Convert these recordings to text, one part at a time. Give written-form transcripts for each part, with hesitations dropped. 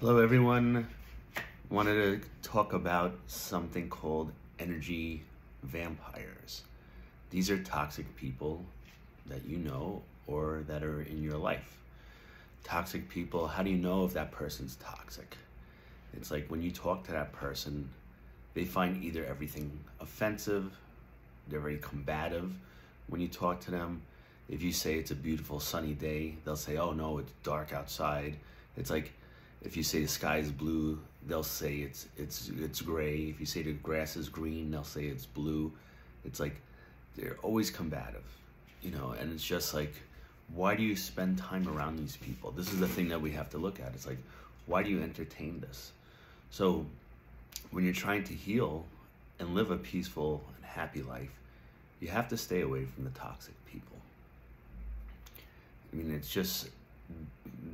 Hello everyone. Wanted to talk about something called energy vampires. These are toxic people that you know or that are in your life. Toxic people, how do you know if that person's toxic? It's like when you talk to that person, they find either everything offensive, they're very combative. When you talk to them, if you say it's a beautiful sunny day, they'll say, oh no, it's dark outside. It's like, if you say the sky is blue, they'll say it's gray. If you say the grass is green, they'll say it's blue. It's like they're always combative, and it's just like, why do you spend time around these people? This is the thing that we have to look at. It's like, why do you entertain this? So when you're trying to heal and live a peaceful and happy life, you have to stay away from the toxic people. I mean, it's just,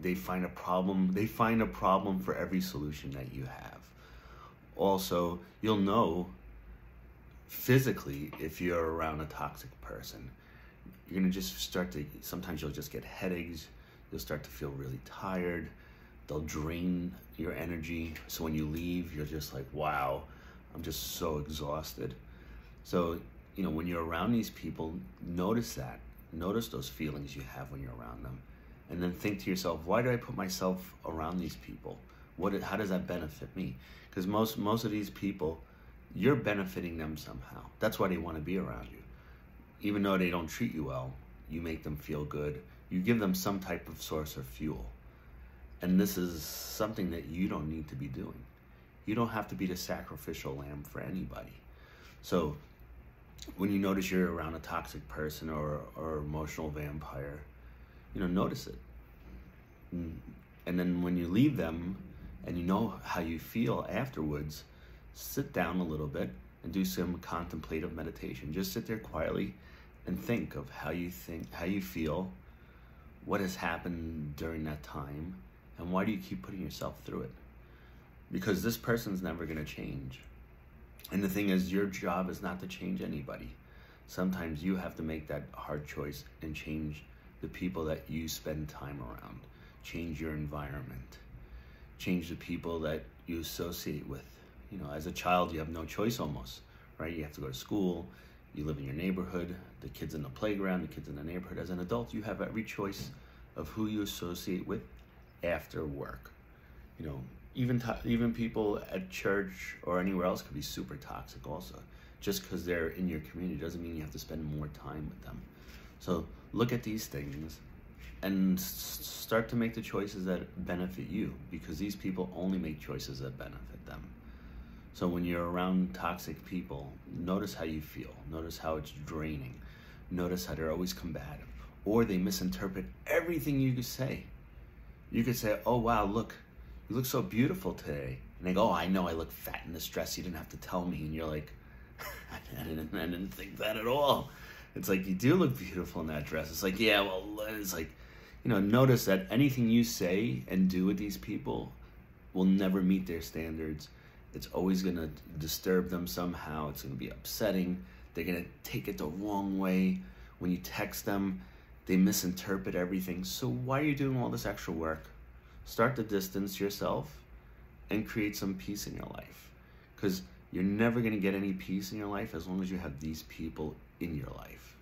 they find a problem for every solution that you have. Also, you'll know physically if you're around a toxic person. You're gonna just sometimes you'll just get headaches, you'll start to feel really tired, they'll drain your energy. So when you leave, you're just like, wow, I'm just so exhausted. So, when you're around these people, notice that. Notice those feelings you have when you're around them. And then think to yourself, why do I put myself around these people? How does that benefit me? Because most of these people, you're benefiting them somehow. That's why they want to be around you. Even though they don't treat you well, you make them feel good. You give them some type of source of fuel. And this is something that you don't need to be doing. You don't have to be the sacrificial lamb for anybody. So when you notice you're around a toxic person or emotional vampire, notice it. And then when you leave them and you know how you feel afterwards, sit down a little bit and do some contemplative meditation. Just sit there quietly and think of how you feel, what has happened during that time, and why do you keep putting yourself through it? Because this person's never going to change. And the thing is, your job is not to change anybody. Sometimes you have to make that hard choice and change the people that you spend time around. Change your environment. Change the people that you associate with. As a child, you have no choice almost, right? You have to go to school, you live in your neighborhood, the kids in the playground, the kids in the neighborhood. As an adult, you have every choice of who you associate with after work. Even people at church or anywhere else could be super toxic also. Just because they're in your community doesn't mean you have to spend more time with them. So look at these things and start to make the choices that benefit you, because these people only make choices that benefit them. So when you're around toxic people, notice how you feel. Notice how it's draining. Notice how they're always combative, or they misinterpret everything you say. You could say, oh wow, look, you look so beautiful today. And they go, oh, I know I look fat in this dress. You didn't have to tell me. And you're like, I didn't think that at all. It's like, you do look beautiful in that dress. It's like, yeah, well, it's like, notice that anything you say and do with these people will never meet their standards. It's always going to disturb them somehow. It's going to be upsetting. They're going to take it the wrong way. When you text them, they misinterpret everything. So why are you doing all this extra work? Start to distance yourself and create some peace in your life. Because you're never going to get any peace in your life as long as you have these people in your life.